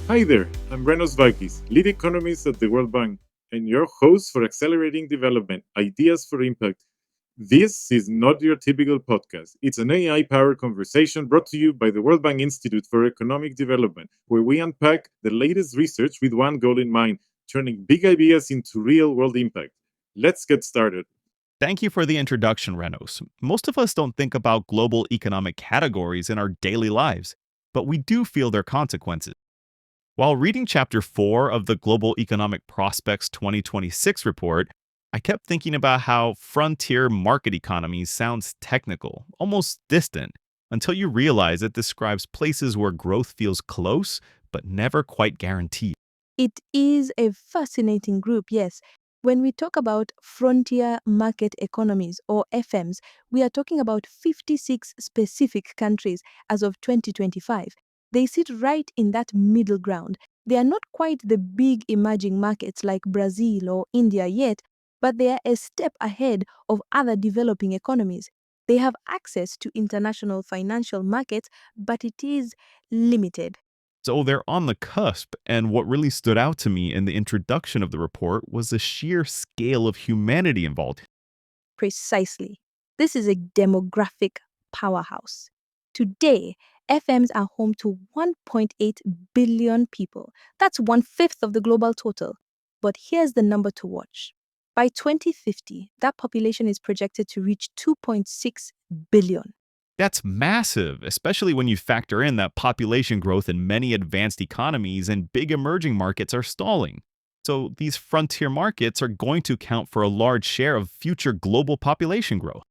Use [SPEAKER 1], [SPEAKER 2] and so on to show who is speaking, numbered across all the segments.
[SPEAKER 1] Hi there, I'm Renos Vakis, lead economist at the World Bank, and your host for Accelerating Development Ideas for Impact. This is not your typical podcast. It's an AI powered conversation brought to you by the World Bank Institute for Economic Development, where we unpack the latest research with one goal in mind, turning big ideas into real world impact. Let's get started.
[SPEAKER 2] Thank you for the introduction, Renos. Most of us don't think about global economic categories in our daily lives, but we do feel their consequences. While reading Chapter 4 of the Global Economic Prospects 2026 report, I kept thinking about how frontier market economies sounds technical, almost distant, until you realize it describes places where growth feels close but never quite guaranteed.
[SPEAKER 3] It is a fascinating group, yes. When we talk about frontier market economies or FMs, we are talking about 56 specific countries as of 2025. They sit right in that middle ground. They are not quite the big emerging markets like Brazil or India yet, but they are a step ahead of other developing economies. They have access to international financial markets, but it is limited.
[SPEAKER 2] So they're on the cusp, and what really stood out to me in the introduction of the report was the sheer scale of humanity involved.
[SPEAKER 3] Precisely. This is a demographic powerhouse. Today, FMs are home to 1.8 billion people. That's one fifth of the global total. But here's the number to watch. By 2050, that population is projected to reach 2.6 billion.
[SPEAKER 2] That's massive, especially when you factor in that population growth in many advanced economies and big emerging markets are stalling. So these frontier markets are going to account for a large share of future global population growth.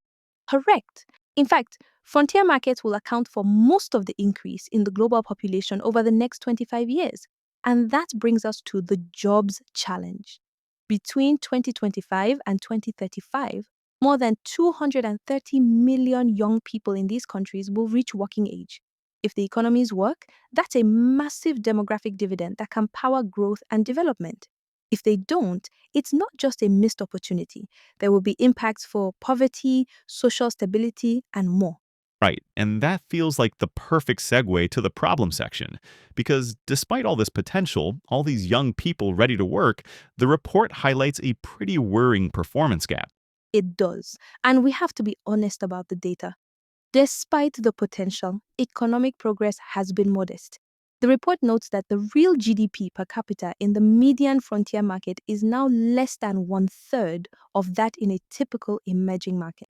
[SPEAKER 3] Correct. In fact, frontier markets will account for most of the increase in the global population over the next 25 years. And that brings us to the jobs challenge. Between 2025 and 2035, more than 230 million young people in these countries will reach working age. If the economies work, that's a massive demographic dividend that can power growth and development. If they don't, it's not just a missed opportunity. There will be impacts for poverty, social stability, and more.
[SPEAKER 2] Right, and that feels like the perfect segue to the problem section. Because despite all this potential, all these young people ready to work, the report highlights a pretty worrying performance gap.
[SPEAKER 3] It does. And we have to be honest about the data. Despite the potential, economic progress has been modest. The report notes that the real GDP per capita in the median frontier market is now less than one third of that in a typical emerging market.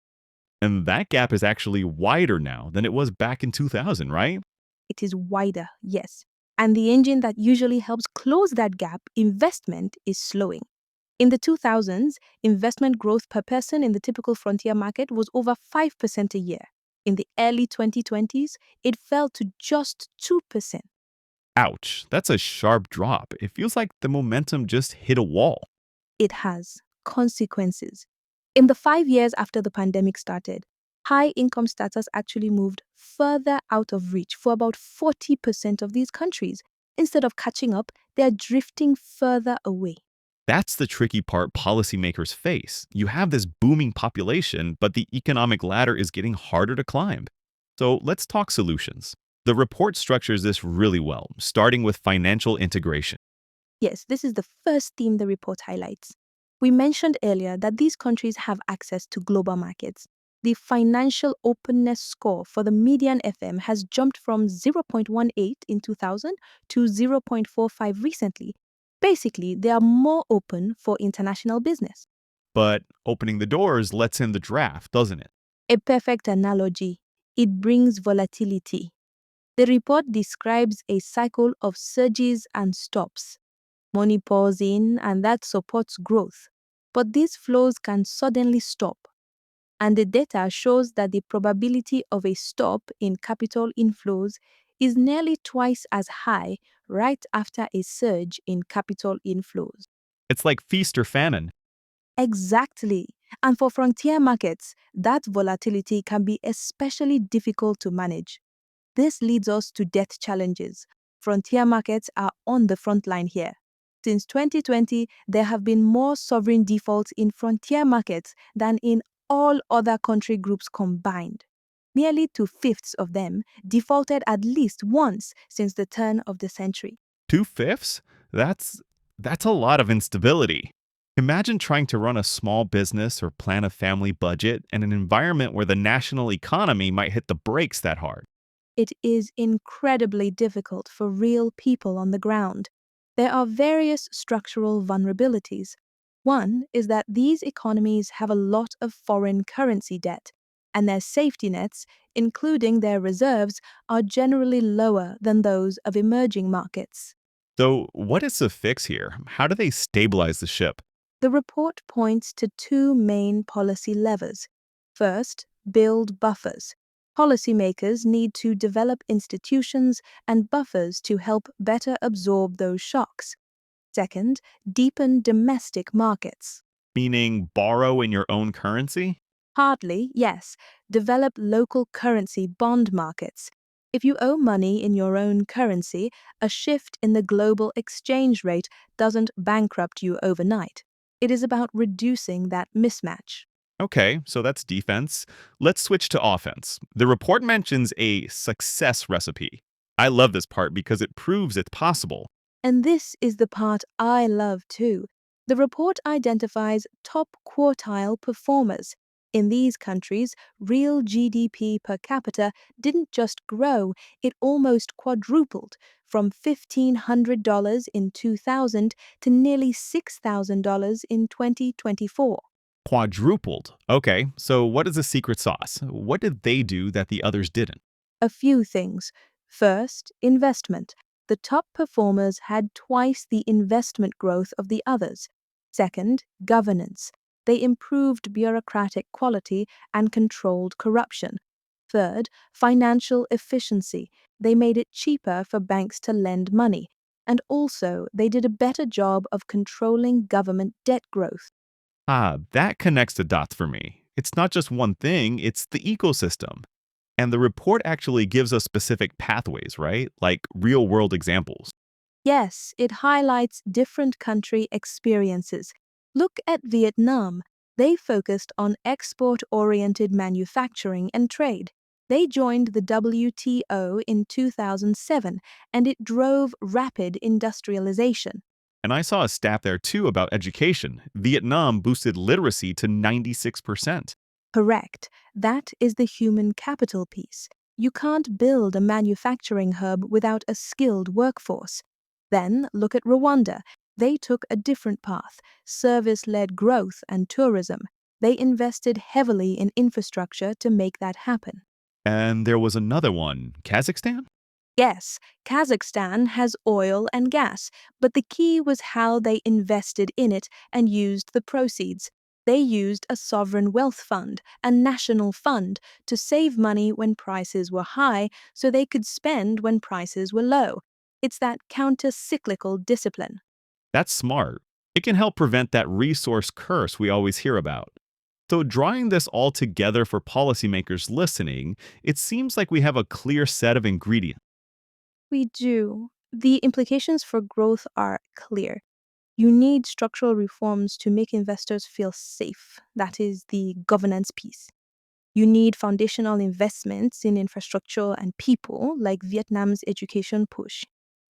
[SPEAKER 2] And that gap is actually wider now than it was back in 2000, right?
[SPEAKER 3] It is wider, yes. And the engine that usually helps close that gap, investment, is slowing. In the 2000s, investment growth per person in the typical frontier market was over 5% a year. In the early 2020s, it fell to just 2%.
[SPEAKER 2] Ouch, that's a sharp drop. It feels like the momentum just hit a wall.
[SPEAKER 3] It has consequences. In the 5 years after the pandemic started, high income status actually moved further out of reach for about 40% of these countries. Instead of catching up, they are drifting further away.
[SPEAKER 2] That's the tricky part policymakers face. You have this booming population, but the economic ladder is getting harder to climb. So let's talk solutions. The report structures this really well, starting with financial integration.
[SPEAKER 3] Yes, this is the first theme the report highlights. We mentioned earlier that these countries have access to global markets. The financial openness score for the median FM has jumped from 0.18 in 2000 to 0.45 recently. Basically, they are more open for international business.
[SPEAKER 2] But opening the doors lets in the draft, doesn't it?
[SPEAKER 3] A perfect analogy. It brings volatility. The report describes a cycle of surges and stops. Money pours in, and that supports growth. But these flows can suddenly stop. And the data shows that the probability of a stop in capital inflows is nearly twice as high right after a surge in capital inflows.
[SPEAKER 2] It's like feast or famine.
[SPEAKER 3] Exactly. And for frontier markets, that volatility can be especially difficult to manage. This leads us to debt challenges. Frontier markets are on the front line here. Since 2020, there have been more sovereign defaults in frontier markets than in all other country groups combined. Nearly two-fifths of them defaulted at least once since the turn of the century.
[SPEAKER 2] 2/5? That's that's a lot of instability. Imagine trying to run a small business or plan a family budget in an environment where the national economy might hit the brakes that hard.
[SPEAKER 3] It is incredibly difficult for real people on the ground. There are various structural vulnerabilities. One is that these economies have a lot of foreign currency debt, and their safety nets, including their reserves, are generally lower than those of emerging markets.
[SPEAKER 2] So, what is the fix here? How do they stabilize the ship?
[SPEAKER 3] The report points to two main policy levers. First, build buffers. Policymakers need to develop institutions and buffers to help better absorb those shocks. Second, deepen domestic markets.
[SPEAKER 2] Meaning borrow in your own currency?
[SPEAKER 3] Hardly, yes, develop local currency bond markets. If you owe money in your own currency, a shift in the global exchange rate doesn't bankrupt you overnight. It is about reducing that mismatch.
[SPEAKER 2] Okay, so that's defense. Let's switch to offense. The report mentions a success recipe. I love this part because it proves it's possible.
[SPEAKER 3] And this is the part I love too. The report identifies top quartile performers. In these countries, real GDP per capita didn't just grow, it almost quadrupled from $1,500 in 2000 to nearly $6,000 in 2024.
[SPEAKER 2] Quadrupled. Okay, so what is the secret sauce? What did they do that the others didn't?
[SPEAKER 3] A few things. First, investment. The top performers had twice the investment growth of the others. Second, governance. They improved bureaucratic quality and controlled corruption. Third, financial efficiency. They made it cheaper for banks to lend money. And also, they did a better job of controlling government debt growth.
[SPEAKER 2] Ah, that connects the dots for me. It's not just one thing, it's the ecosystem. And the report actually gives us specific pathways, right? Like real world examples.
[SPEAKER 3] Yes, it highlights different country experiences. Look at Vietnam. They focused on export oriented manufacturing and trade. They joined the WTO in 2007 and it drove rapid industrialization.
[SPEAKER 2] And I saw a stat there too about education. Vietnam boosted literacy to 96%.
[SPEAKER 3] Correct. That is the human capital piece. You can't build a manufacturing hub without a skilled workforce. Then look at Rwanda. They took a different path, service led growth and tourism. They invested heavily in infrastructure to make that happen.
[SPEAKER 2] And there was another one, Kazakhstan?
[SPEAKER 3] Yes, Kazakhstan has oil and gas, but the key was how they invested in it and used the proceeds. They used a sovereign wealth fund, a national fund, to save money when prices were high so they could spend when prices were low. It's that counter cyclical discipline.
[SPEAKER 2] That's smart. It can help prevent that resource curse we always hear about. So, drawing this all together for policymakers listening, it seems like we have a clear set of ingredients.
[SPEAKER 3] We do. The implications for growth are clear. You need structural reforms to make investors feel safe. That is the governance piece. You need foundational investments in infrastructure and people, like Vietnam's education push.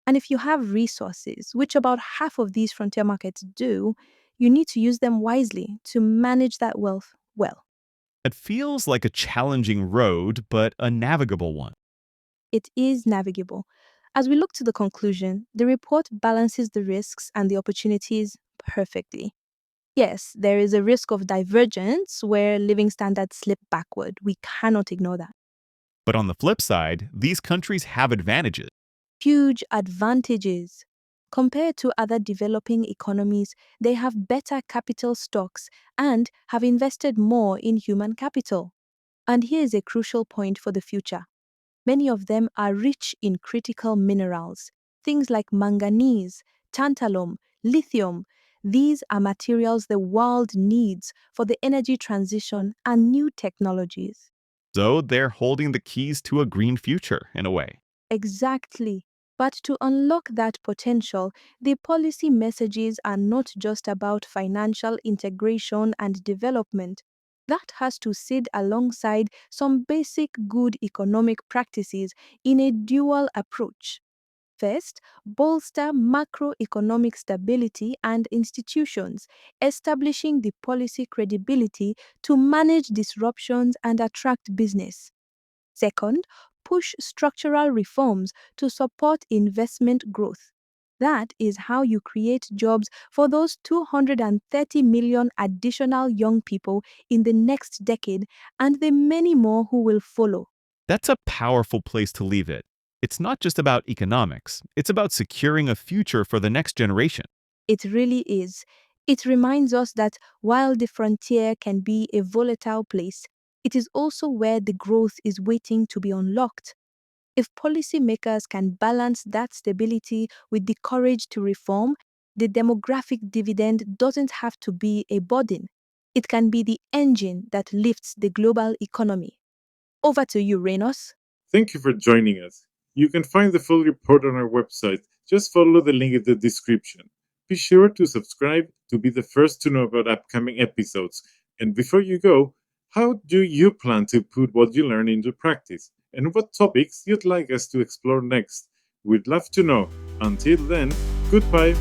[SPEAKER 3] And if you have resources, which about half of these frontier markets do, you need to use them wisely to manage that wealth well.
[SPEAKER 2] It feels like a challenging road, but a navigable one.
[SPEAKER 3] It is navigable. As we look to the conclusion, the report balances the risks and the opportunities perfectly. Yes, there is a risk of divergence where living standards slip backward. We cannot ignore that.
[SPEAKER 2] But on the flip side, these countries have advantages.
[SPEAKER 3] Huge advantages. Compared to other developing economies, they have better capital stocks and have invested more in human capital. And here is a crucial point for the future. Many of them are rich in critical minerals, things like manganese, tantalum, lithium. These are materials the world needs for the energy transition and new technologies.
[SPEAKER 2] So they're holding the keys to a green future, in a way.
[SPEAKER 3] Exactly. But to unlock that potential, the policy messages are not just about financial integration and development. That has to sit alongside some basic good economic practices in a dual approach. First, bolster macroeconomic stability and institutions, establishing the policy credibility to manage disruptions and attract business. Second, push structural reforms to support investment growth. That is how you create jobs for those 230 million additional young people in the next decade and the many more who will follow.
[SPEAKER 2] That's a powerful place to leave it. It's not just about economics, it's about securing a future for the next generation.
[SPEAKER 3] It really is. It reminds us that while the frontier can be a volatile place, it is also where the growth is waiting to be unlocked. If policymakers can balance that stability with the courage to reform, the demographic dividend doesn't have to be a burden. It can be the engine that lifts the global economy. Over to you, Renos.
[SPEAKER 1] Thank you for joining us. You can find the full report on our website. Just follow the link in the description. Be sure to subscribe to be the first to know about upcoming episodes. And before you go, how do you plan to put what you learn into practice? And what topics you'd like us to explore next? We'd love to know. Until then, goodbye.